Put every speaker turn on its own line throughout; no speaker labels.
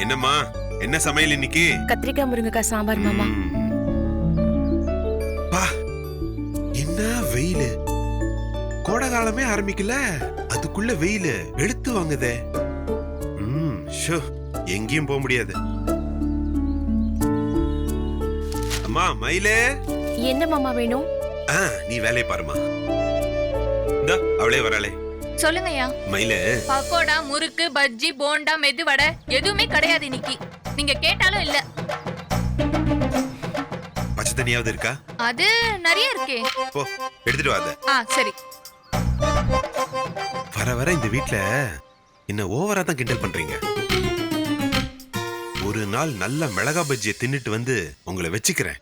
என்னம்மா, என்ன சமையல் இன்னைக்கு?
கத்திரிக்காய் முருங்கைக்காய் சாம்பார் மாமா.
பா, என்ன வெயிலு! கோடை காலமே ஆரம்பிக்கல, அதுக்குள்ள வெயிலு எடுத்து வாங்குதே. ஷோ, எங்கேயும் போக முடியாது. அம்மா மயிலே,
என்ன மாமா வேணும்?
நீ வேலையை பாருமா. இந்தா அவளே வராளே.
சொல்லுங்கய்யா.
மயிலே,
பக்கோடா, முறுக்கு, பஜ்ஜி, போண்டா, மெதுவடை எதுவுமே கிடையாது இன்னைக்கு. நீங்க கேட்டாலும் இல்ல.
பச்சை தண்ணியாவது இருக்கா?
அது நிறைய இருக்கே.
போ எடுத்துட்டு வாத.
சரி.
வர வர இந்த வீட்ல என்ன ஓவரா தான் கிண்டல் பண்றீங்க. ஒரு நாள் நல்ல மிளகா பஜ்ஜியை தின்னுட்டு வந்து உங்களை வச்சுக்கிறேன்.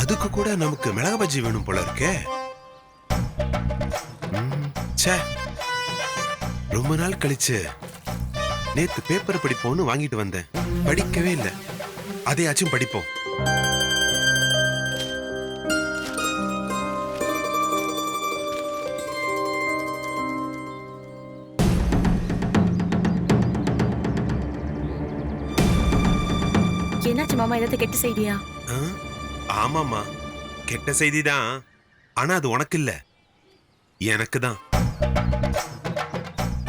அதுக்கு கூட நமக்கு மிளகா பஜ்ஜி வேணும் போல இருக்கே. ரொம்ப நாள் கழிச்சு நேத்து பேப்பர் படிப்போம்னு வாங்கிட்டு வந்தேன். படிக்கவே இல்லை. அதையாச்சும் படிப்போம்.
என்னாச்சு மாமா, ஏதாவது கெட்ட செய்தியா?
ஆமாமா, கெட்ட செய்திதான். ஆனா அது உனக்கு இல்ல, எனக்கு தான்.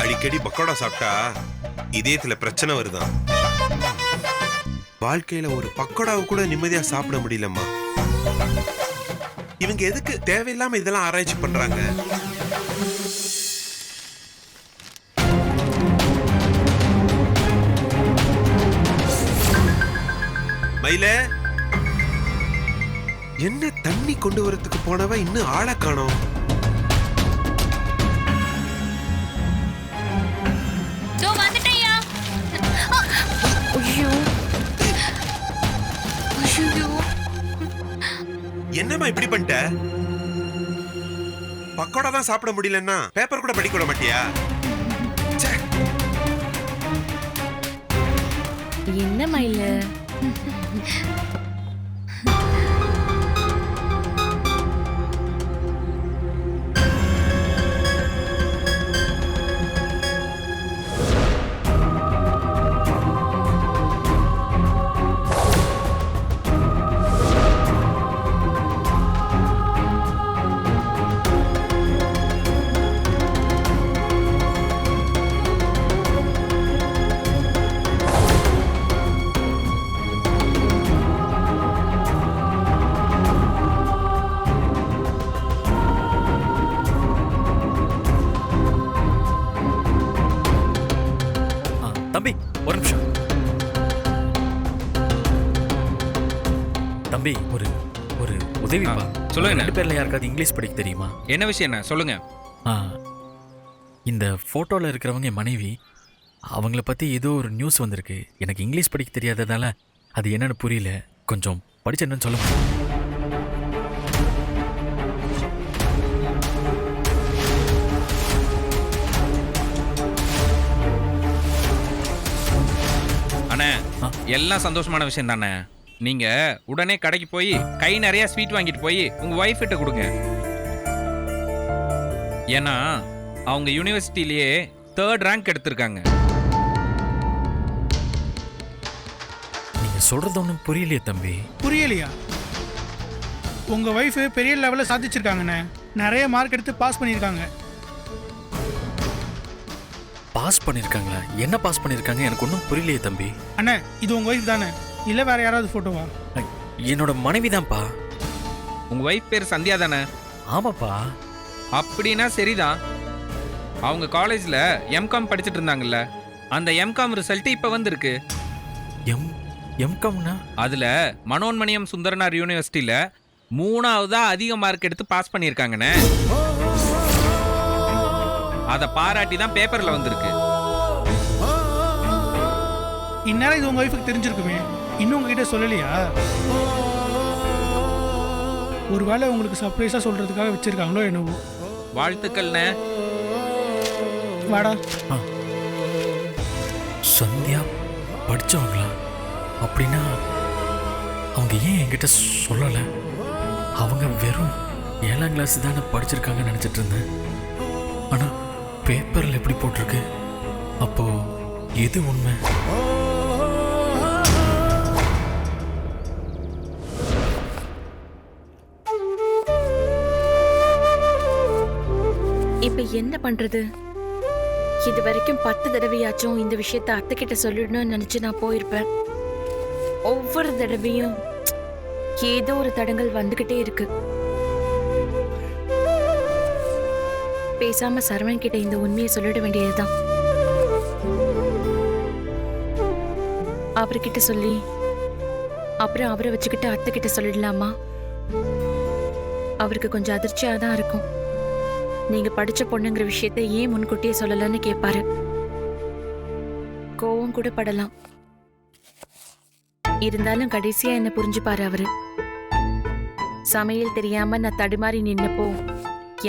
அடிக்கடி பக்கோடா சாப்பிட்டா இதயத்துல பிரச்சனை வருதான். வாழ்க்கையில ஒரு பக்கோடாவை கூட நிம்மதியா சாப்பிட முடியலம்மா. இவங்க எதுக்கு தேவையில்லாம இதெல்லாம் ஆராய்ச்சி பண்றாங்க? மயில, என்ன தண்ணி கொண்டு வரதுக்கு போனவ இன்னும் ஆளை காணோம். என்னம்மா இப்படி பண்ணிட்ட? பக்கோடா தான் சாப்பிட முடியலன்னா பேப்பர் கூட படிக்க விட மாட்டியா?
என்ன மயில?
தம்பி ஒரு நிமிஷம். தம்பி ஒரு ஒரு உதவிப்பா.
சொல்லுங்க.
2 பேர்ல யாருக்காவது இங்கிலீஷ் படிக்க தெரியுமா?
என்ன விஷயம்? என்ன சொல்லுங்க.
இந்த போட்டோல இருக்கிறவங்க என் மனைவி. அவங்கள பத்தி ஏதோ ஒரு நியூஸ் வந்திருக்கு. எனக்கு இங்கிலீஷ் படிக்க தெரியாததால அது என்னன்னு புரியல. கொஞ்சம் படிச்சு என்னன்னு சொல்லுங்க.
அண்ணே, எல்லாம் சந்தோஷமான விஷயம் தானே. நீங்க உடனே கடைக்கு போய் கை நிறைய ஸ்வீட் வாங்கிட்டு போய் உங்க ஒய்ஃப் கிட்ட கொடுங்க. ஏன்னா அவங்க யூனிவர்சிட்டிலேயே 3rd ரேங்க் எடுத்திருக்காங்க.
நீங்க சொல்றது ஒன்றும் புரியலையே தம்பி.
புரியலையா? உங்க ஒய்ஃப் பெரிய லெவலில் சாதிச்சிருக்காங்கண்ணே. நிறைய மார்க் எடுத்து பாஸ் பண்ணியிருக்காங்க.
பாஸ் பண்ணியிருக்காங்களா? என்ன பாஸ் பண்ணியிருக்காங்க? எனக்கு ஒன்றும் புரியலையே தம்பி.
அண்ணே, இது உங்க ஒய்ஃப் தானே? இல்லை வேற யாராவது ஃபோட்டோவா?
என்னோட மனைவி தான்ப்பா.
உங்க ஒய்ஃப் பேர் சந்தியா தானே?
ஆமாப்பா.
அப்படின்னா சரிதான். அவங்க காலேஜ்ல எம்காம் படிச்சுட்டு இருந்தாங்கல்ல, அந்த எம்காம் ரிசல்ட் இப்ப வந்திருக்கு.
எம்காம்னா?
அதுல மனோன்மணியம் சுந்தரனார் யூனிவர்சிட்டியில 3ஆவதா அதிக மார்க் எடுத்து பாஸ் பண்ணியிருக்காங்கண்ணே. அதை பாராட்டி தான் பேப்பர்ல வந்திருக்கு.
இந்நேரம் இது உங்க ஒய்ஃபுக்கு தெரிஞ்சிருக்குமே. இன்னும் உங்ககிட்ட சொல்லலையா? ஒருவேளை உங்களுக்கு சர்ப்ரைஸா சொல்றதுக்காக வச்சிருக்காங்களோ என்னவோ.
வாழ்த்துக்கள்ண்ணே.
வாடா.
சந்தியா படிச்சவங்களா? அப்படின்னா அவங்க ஏன் என்கிட்ட சொல்லலை? அவங்க வெறும் 7ஆம் கிளாஸ் தானே படிச்சிருக்காங்கன்னு நினச்சிட்டு இருந்தேன். ஆனால் பேப்பரில் எப்படி போட்டிருக்கு? அப்போ எது உண்மை?
இப்ப என்ன பண்றது? இது வரைக்கும் 10 தடவையாச்சும் இந்த விஷயத்த அத்தை கிட்ட சொல்லிடணும்னு நினைச்சு நான் போயிருப்பேன். ஒவ்வொரு தடவையும் ஏதோ ஒரு தடங்கல் வந்துகிட்டே இருக்கு. பேசாம சரவணன் கிட்ட இந்த உண்மையை சொல்லிட வேண்டியதுதான். அவர்கிட்ட சொல்லி அப்புறம் அவரை வச்சுக்கிட்டு அத்தை கிட்ட சொல்லிடலாமா? அவருக்கு கொஞ்சம் அதிர்ச்சியா தான் இருக்கும். நீங்க படிச்ச பொண்ணுங்கிற விஷயத்தை ஏன் முன்கூட்டியே சொல்லலன்னு கேட்பாரு. கோவம் கூட படலாம். இருந்தாலும் கடைசியா என்ன புரிஞ்சுப்பாரு அவரு. சமையல் தெரியாம நான் தடுமாறி நின்னப்போ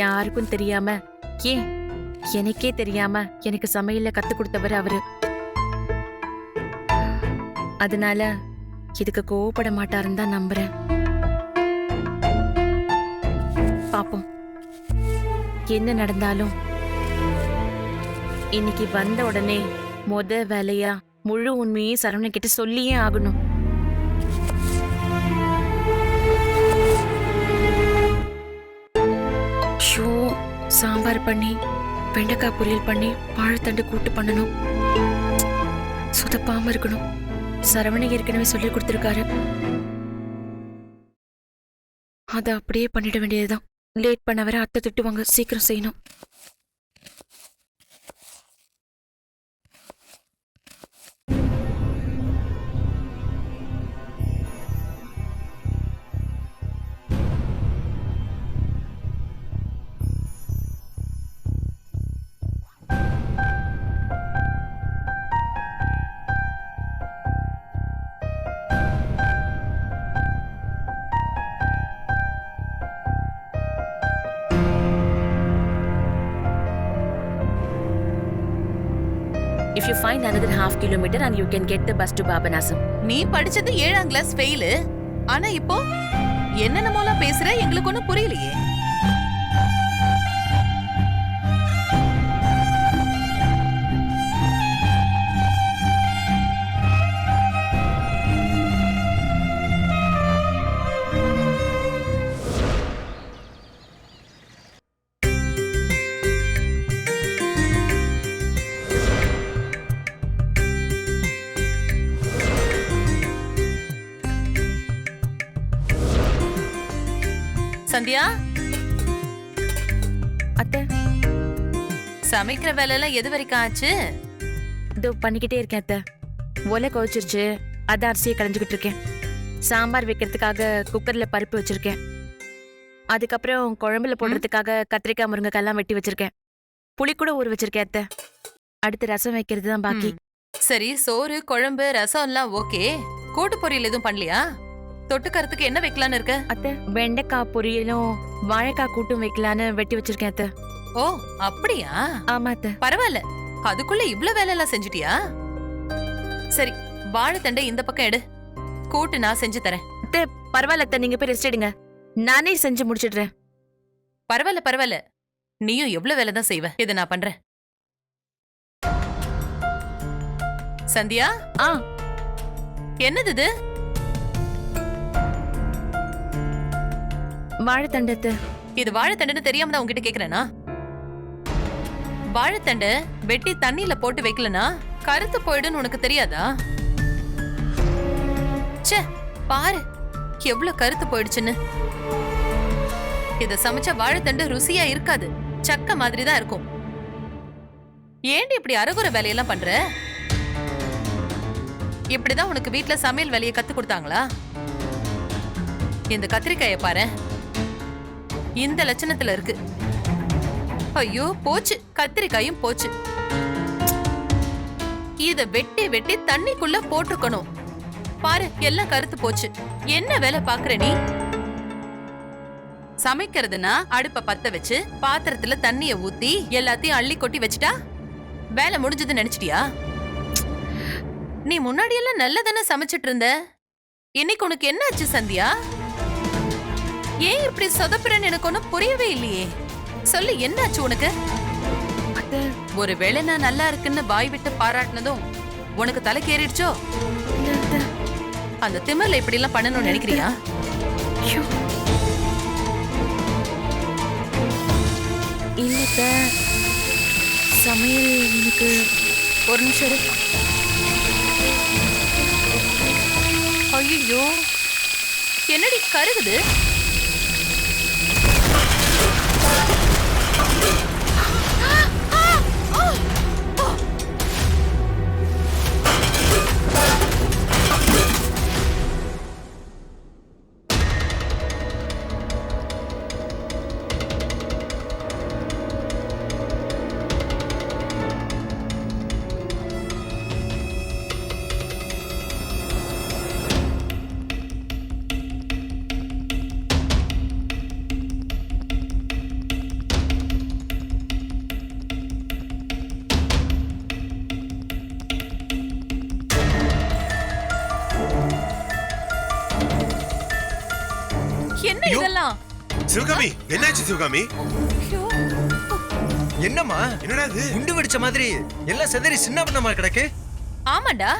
யாருக்கும் தெரியாம, ஏன் எனக்கே தெரியாம எனக்கு சமையல்ல கத்து கொடுத்தவர் அவரு. அதனால இதுக்கு கோவப்பட மாட்டாருன்னு தான் நம்புறேன். பாப்போம் என்ன நடந்தாலும். இன்னைக்கு வந்த உடனே வேலையா முழு உண்மையை சரவணன் கிட்ட சொல்லியே ஆகணும். ஷோ, சாம்பார் பண்ணி வெண்டைக்காய் பொரியல் பண்ணி வாழைத்தண்டு கூட்டு பண்ணணும். சுதப்பாம இருக்கணும். சரவணன் ஏற்கனவே சொல்லி கொடுத்திருக்காரு. அதை அப்படியே பண்ணிட வேண்டியதுதான். லேட் பண்ண வர அத்தை திட்டுவாங்க. சீக்கிரம் செய்யணும். If you find another half kilometer and you can get the bus to Babanasam.
நீ படிச்சது 7ஆம் கிளாஸ் ஃபெயிலு. ஆனா இப்போ என்னென்னமோலாம் பேசுற, எங்களுக்கு ஒன்றும் புரியலையே. சந்தியா,
அத்தை,
சமைக்கிற வேலையெல்லாம் எது வரைக்கும் ஆச்சு?
இதோ பண்ணிக்கிட்டே இருக்கேன் அத்தை. ஒலை கொதிச்சிருச்சு. அதான் அரிசியை களைஞ்சுக்கிட்டு இருக்கேன். சாம்பார் வைக்கிறதுக்காக குக்கர்ல பருப்பு வச்சிருக்கேன். அதுக்கப்புறம் குழம்புல போடுறதுக்காக கத்திரிக்காய் முருங்கைக்காய்லாம் வெட்டி வச்சிருக்கேன். புளி கூட ஊற வச்சிருக்கேன் அத்தை. அடுத்து ரசம் வைக்கிறது தான் பாக்கி.
சரி, சோறு குழம்பு ரசம் எல்லாம் ஓகே. கூட்டு பொரியல் எதுவும் பண்ணலையா? தொட்டுக்கறதுக்கு என்ன வைக்கலான்னு இருக்க?
அத்தை, வெண்டைக்காய் பொரியலும் வாழைக்காய் கூட்டும் வைக்கலான்னு வெட்டி வச்சிருக்கேன் அத்தை.
ஓ அப்படியா?
ஆமா அத்தை.
பரவாயில்ல, அதுக்குள்ள இவ்ளோ வேலை எல்லாம் செஞ்சுட்டியா? சரி, வாழைத்தண்டை இந்த பக்கம் எடு. கூட்டு நான் செஞ்சு தரேன்.
அத்தை, பரவாயில்ல அத்தை, நீங்க போய் ரெஸ்ட் எடுங்க. நானே செஞ்சு முடிச்சிடுறேன்.
பரவாயில்ல பரவாயில்ல, நீயும் எவ்வளவு வேலை தான் செய்வ. இதை நான் பண்றேன். சந்தியா, என்னது இது?
வாழைத்தண்டு அத்தை.
இது வாழைத்தண்டுன்னு தெரியாம தான் உங்ககிட்ட கேக்குறேனா? வாழைத்தண்டு வெட்டி தண்ணியில போட்டு வைக்கலனா கருத்து போயிடுன்னு உனக்கு தெரியாதா? ச்சே, பாரு எவ்வளவு கருத்து போயிடுச்சுன்னு. இத சமைச்ச வாழைத்தண்டு ருசியா இருக்காது, சக்க மாதிரி தான் இருக்கும். ஏண்டி இப்படி அரைகுறை வேலையெல்லாம் பண்ற? இப்படிதான் உனக்கு வீட்டுல சமையல் வேலையை கத்து கொடுத்தாங்களா? இந்த கத்திரிக்காய பாரு, இந்த லட்சணத்துல இருக்கு. ஐயோ போச்சு, கத்திரிக்காயும் போச்சு. இத வெட்டி வெட்டி தண்ணிக்குள்ள போட்டுக்கணும். பாரு, எல்லாம் கருத்து போச்சு. என்ன வேலை பாக்குற நீ? சமைக்கிறதுனா அடுப்ப பத்த வச்சு பாத்திரத்துல தண்ணிய ஊத்தி எல்லாத்தையும் அள்ளி கொட்டி வச்சுட்டா வேலை முடிஞ்சதுன்னு நினைச்சிட்டியா? நீ முன்னாடி எல்லாம் நல்லதானே சமைச்சிட்டு இருந்த. இன்னைக்கு உனக்கு என்ன ஆச்சு சந்தியா? ஏன் இப்படி சொதப்புறன்னு எனக்கு ஒன்னும் புரியவே இல்லையே. சொல்லு, என்ன ஆச்சு உனக்கு?
அத்தை,
ஒருவேளை நான் நல்லா இருக்குன்னு வாய் விட்டு பாராட்டினதும் உனக்கு தலைக்கு ஏறிடுச்சோ?
இல்ல அத்தை.
அந்த திமிர்ல இப்படி எல்லாம் பண்ணணும்னு நினைக்கிறியா?
ஐயோ. இல்ல அத்தை. சமையல் எனக்கு
ஒரு நிமிஷம் இரு. ஐயோ, என்னடி கருகுது? என்ன இதெல்லாம்?
சிவகாமி, என்னாச்சு சிவகாமி?
ஐயோ,
என்னம்மா
என்னடா இது?
குண்டு வெடிச்ச மாதிரி எல்லாம் செதறி சின்ன பண்ணமா கிடக்கு.
ஆமாண்டா,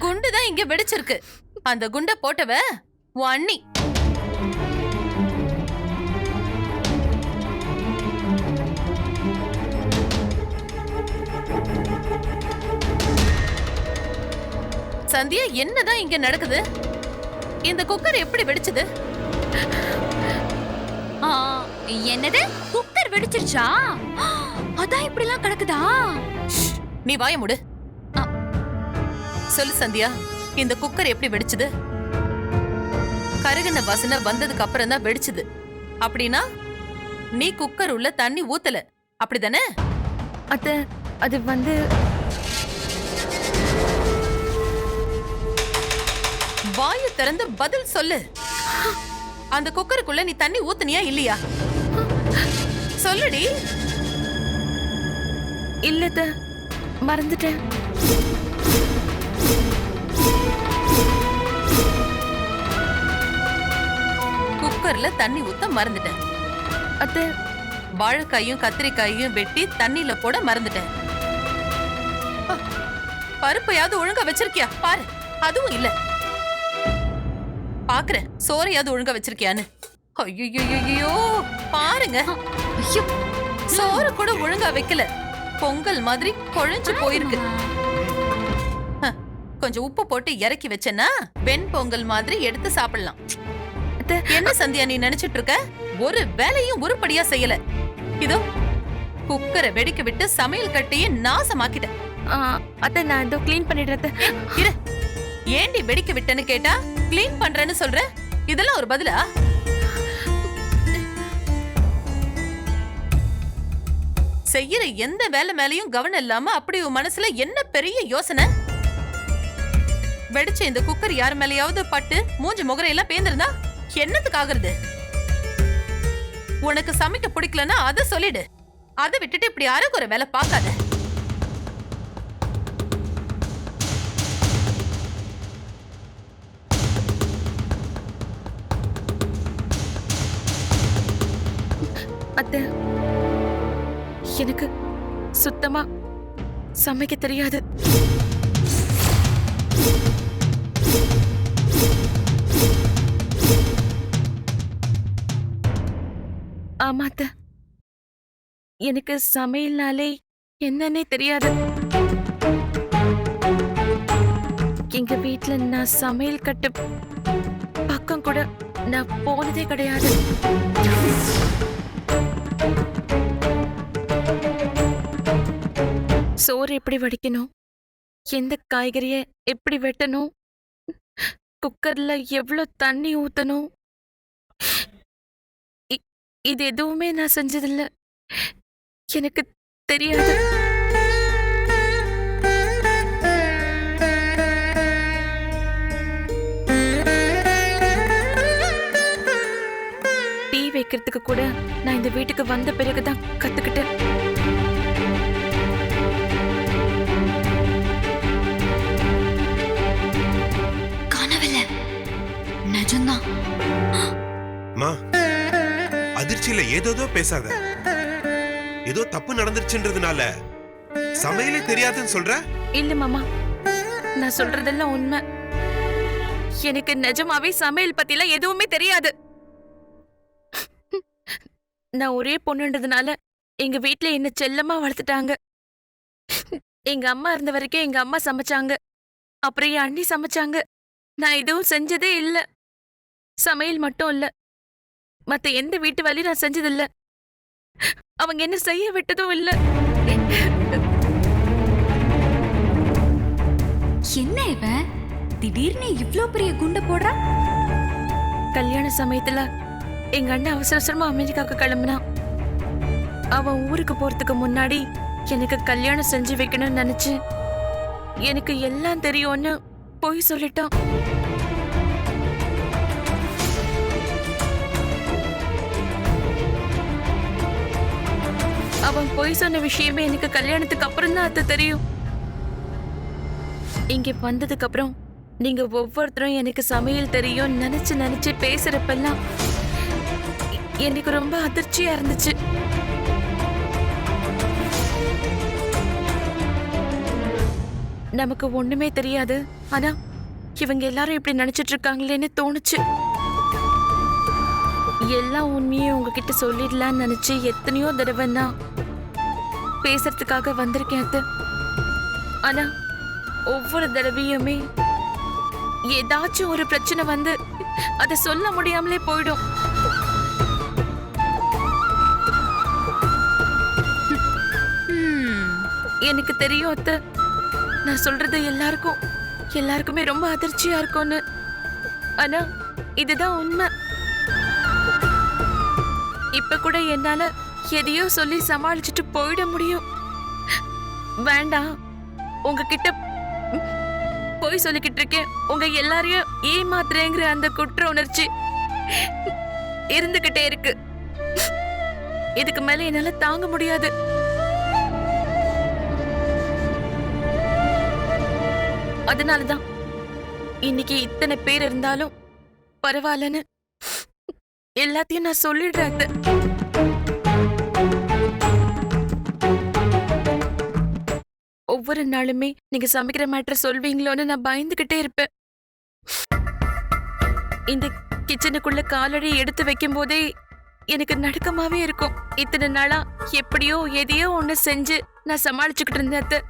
குண்டு தான் இங்க வெடிச்சிருக்கு. அந்த குண்ட போட்டவ உன் அண்ணி. சந்தியா, என்னதான் இங்க நடக்குது? இந்த குக்கர் எப்படி வெடிச்சது?
என்னது குக்கர் வெடிச்சிருச்சா? அதான் இப்படி எல்லாம் கிடக்குதா?
நீ வாய மூடு. சொல்லு சந்தியா, இந்த குக்கர் எப்படி வெடிச்சது? கருகின வாசனை வந்ததுக்கு அப்புறம் தான் வெடிச்சது. அப்படின்னா நீ குக்கர் உள்ள தண்ணி ஊத்தல, அப்படிதானே?
அத்தை, அது வந்து
வாயை திறந்து பதில் சொல்லு. அந்த குக்கருக்குள்ள நீ தண்ணி ஊத்துனியா இல்லையா? சொல்லுடி.
இல்ல அத்தை. மறந்துட்டேன்.
குக்கர்ல தண்ணி ஊத்த மறந்துட்டேன்.
அத்தை,
வாழைக்காயும் கத்திரிக்காயும் வெட்டி தண்ணியில போட மறந்துட்டேன். பருப்பையாவது ஒழுங்கா வச்சிருக்கியா பாரு. அதுவும் இல்ல. பாக்குறேன் சோறையாவது ஒழுங்கா வச்சிருக்கியான்னு. ஐயோ, பாருங்க, சோறு கூட ஒழுங்கா வைக்கல. பொங்கல் மாதிரி குழஞ்சு போயிருக்கு. கொஞ்சம் உப்பு போட்டு இறக்கி வச்சேன்னா வெண் பொங்கல் மாதிரி எடுத்து சாப்பிடலாம். என்ன சந்தியா நீ நினைச்சிட்டு இருக்க? ஒரு வேலையும் உருப்படியா செய்யல. இதோ குக்கரை வெடிக்க விட்டு சமையல் கட்டையே நாசமாக்கிட்டேன்.
அத்தை, நான் இதோ கிளீன் பண்ணிடுறேன் அத்தை.
இரு, ஏண்டி வெடிக்க விட்டேன்னு கேட்டா கிளீன் பண்றேன்னு சொல்ற? இதெல்லாம் ஒரு பதிலா? செய்யற எந்த வேலை மேலயும் கவனம் இல்லாம அப்படி உன் மனசுல என்ன பெரிய யோசனை? வெடிச்ச இந்த குக்கர் யார் மேலயாவது பட்டு மூஞ்சி முகரையெல்லாம் பேந்திருந்தா என்னத்துக்கு ஆகுறது? உனக்கு சமைக்க பிடிக்கலன்னா அதை சொல்லிடு. அதை விட்டுட்டு இப்படி அரைக்குறை வேலை பார்க்காத.
அத்தை, எனக்கு சுத்தமா சமைக்க தெரியாது. ஆமா அத்தை, எனக்கு சமையல்னாலே என்னன்னே தெரியாது. எங்க வீட்ல நான் சமையல் கட்டு பக்கம் கூட நான் போனதே கிடையாது. சோறு எப்படி வடிக்கணும், எந்த காய்கறியை எப்படி வெட்டணும், குக்கர்ல எவ்வளவு தண்ணி ஊத்தணும், இது எதுவுமே நான் செஞ்சதில்ல. எனக்கு தெரியாது. டீ வைக்கிறதுக்கு கூட நான் இந்த வீட்டுக்கு வந்த பிறகுதான் கத்துக்கிட்டேன்.
அதிர்ச்சியில ஏதோ பேசாத. ஏதோ தப்பு நடந்துருச்சுன்றதுனால சமையலே தெரியாதுன்னு சொல்ற?
இல்ல மாமா, நான் சொல்றதெல்லாம் உண்மை. எனக்கு நிஜமாவே சமையல் பத்திலாம் எதுவுமே தெரியாது. நான் ஒரே பொண்ணுன்றதுனால எங்க வீட்ல என்ன செல்லமா வளர்த்துட்டாங்க. எங்க அம்மா இருந்த வரைக்கும் எங்க அம்மா சமைச்சாங்க, அப்புறம் என் அண்ணி சமைச்சாங்க. நான் எதுவும் செஞ்சதே இல்ல. சமையல் மட்டும் இல்ல, மத்த எந்த வீட்டு வேலையும் நான் செஞ்சதில்ல. அவங்க என்ன செய்ய விட்டதும் இல்ல.
என்ன இவன் திடீர்னு இவ்ளோ பெரிய குண்ட போடுறா?
கல்யாண சமயத்துல எங்க அண்ணன் அவசர அவசரமா அமெரிக்காவுக்கு கிளம்புனான். அவன் ஊருக்கு போறதுக்கு முன்னாடி எனக்கு கல்யாணம் செஞ்சு வைக்கணும்னு நினைச்சு எனக்கு எல்லாம் தெரியும்னு போய் சொல்லிட்டான். அவன் போய் சொன்ன விஷயமே எனக்கு கல்யாணத்துக்கு அப்புறம் தான் அது தெரியும். இங்க வந்ததுக்கு அப்புறம் நீங்க ஒவ்வொருத்தரும் எனக்கு சமையல் தெரியும் நினைச்சு நினைச்சு பேசுறப்பெல்லாம் எனக்கு ரொம்ப அதிர்ச்சியா இருந்துச்சு. நமக்கு ஒண்ணுமே தெரியாது, ஆனா இவங்க எல்லாரும் இப்படி நினைச்சிட்டு இருக்காங்களேன்னு தோணுச்சு. எல்லா உண்மையும் உங்ககிட்ட சொல்லிடலான்னு நினைச்சு எத்தனையோ தடவை நான் பேசுறதுக்காக வந்திருக்கேன் அத்தை. ஆனா ஒவ்வொரு தடவையுமே ஏதாச்சும் ஒரு பிரச்சனை வந்து அதை சொல்ல முடியாமலே போயிடும். எனக்கு தெரியும் அத்தை, நான் சொல்றது எல்லாருக்குமே ரொம்ப அதிர்ச்சியா இருக்கும்னு. ஆனா இதுதான் உண்மை. இப்ப கூட என்னால எதையோ சொல்லி சமாளிச்சுட்டு போயிட முடியும். வேண்டாம், உங்ககிட்ட போய் சொல்லிக்கிட்டு இருக்கேன். உங்க எல்லாரையும் ஏமாத்துறேங்கிற அந்த குற்ற உணர்ச்சி இருந்துகிட்டே இருக்கு. இதுக்கு மேல என்னால தாங்க முடியாது. அதனாலதான் இன்னைக்கு இத்தனை பேர் இருந்தாலும் பரவாயில்லன்னு எல்லாத்தையும் நான் சொல்லிடுறேன் அத்தை. ஒவ்வொரு நாளுமே நீங்க சமைக்கிற மேட்டர் சொல்வீங்களோன்னு நான் பயந்துகிட்டே இருப்பேன். இந்த கிச்சனுக்குள்ள காலடி எடுத்து வைக்கும் போதே எனக்கு நடுக்கமாவே இருக்கும். இத்தனை நாளா எப்படியோ எதையோ ஒண்ணு செஞ்சு நான் சமாளிச்சுக்கிட்டு இருந்தேன் அத்தை.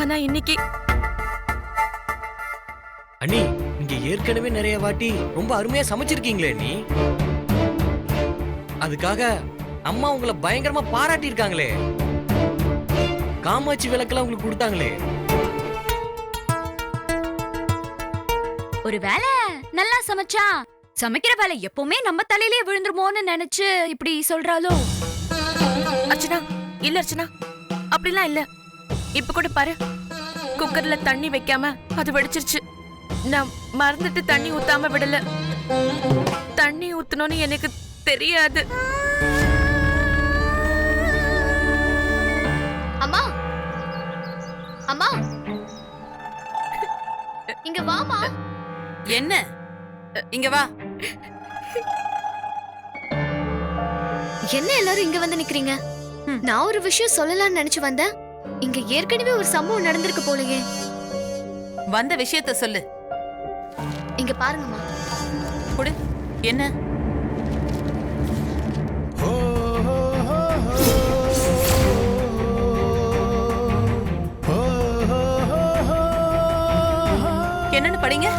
ஆனா இன்னைக்கு
அண்ணி, நீங்க ஏற்கனவே நிறைய வாட்டி ரொம்ப அருமையா சமைச்சிருக்கீங்களே நீ. அதுக்காக அம்மா உங்களை பயங்கரமா பாராட்டி இருக்காங்களே. காமாட்சி விளக்கெல்லாம் உங்களுக்கு கொடுத்தாங்களே.
ஒரு வேலை நல்லா சமைச்சா சமைக்கிற வேலை எப்பவுமே நம்ம தலையிலே விழுந்துருமோன்னு நினைச்சு இப்படி சொல்றாளோ?
அர்ச்சனா, இல்ல அர்ச்சனா, அப்படிலாம் இல்ல. இப்ப கூட பாரு, குக்கர்ல தண்ணி வைக்காம அது வெடிச்சிருச்சு. நான் மறந்துட்டு தண்ணி ஊத்தாம விடல. தண்ணி ஊத்தணும்னு எனக்கு தெரியாது.
அம்மா, அம்மா, இங்க வாமா.
என்ன? இங்க வா.
என்ன எல்லாரும் இங்க வந்து நிக்கிறீங்க? நான் ஒரு விஷயம் சொல்லலாம்னு நினைச்சு வந்தேன். இங்க ஏற்கனவே ஒரு சம்பவம் நடந்திருக்கு போலயே.
வந்த விஷயத்த சொல்லு.
இங்க பாருங்கம்மா.
குடு. என்ன? என்னன்னு படிங்க.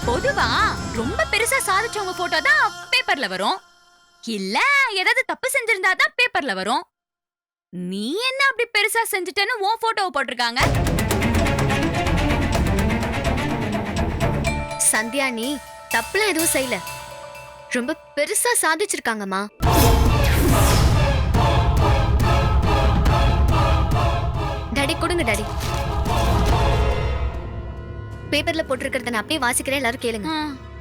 பொதுவா ரொம்ப பெருசா சாதிச்சவங்க போட்டோ தான் பேப்பர்ல வரும். இல்ல ஏதாவது தப்பு செஞ்சிருந்தா தான் பேப்பர்ல வரும். நீ என்ன அப்படி பெருசா செஞ்சுட்டேன்னு உன் போட்டோவை போட்டிருக்காங்க. சந்தியா, நீ தப்புலாம் எதுவும் செய்யல. ரொம்ப பெருசா சாதிச்சிருக்காங்கம்மா. டாடி கொடுங்க டாடி. பேப்பர்ல போட்டிருக்கிறத நான் அப்படியே வாசிக்கிறேன், எல்லாரும் கேளுங்க.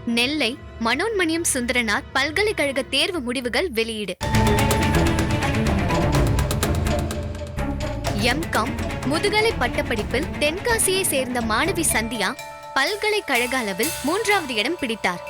நெல்லை மனோன்மணியம் சுந்தரனார் பல்கலைக்கழக தேர்வு முடிவுகள் வெளியீடு. எம்காம் முதுகலை பட்டப்படிப்பில் தென்காசியை சேர்ந்த மாணவி சந்தியா பல்கலைக்கழக அளவில் 3வது இடம் பிடித்தார்.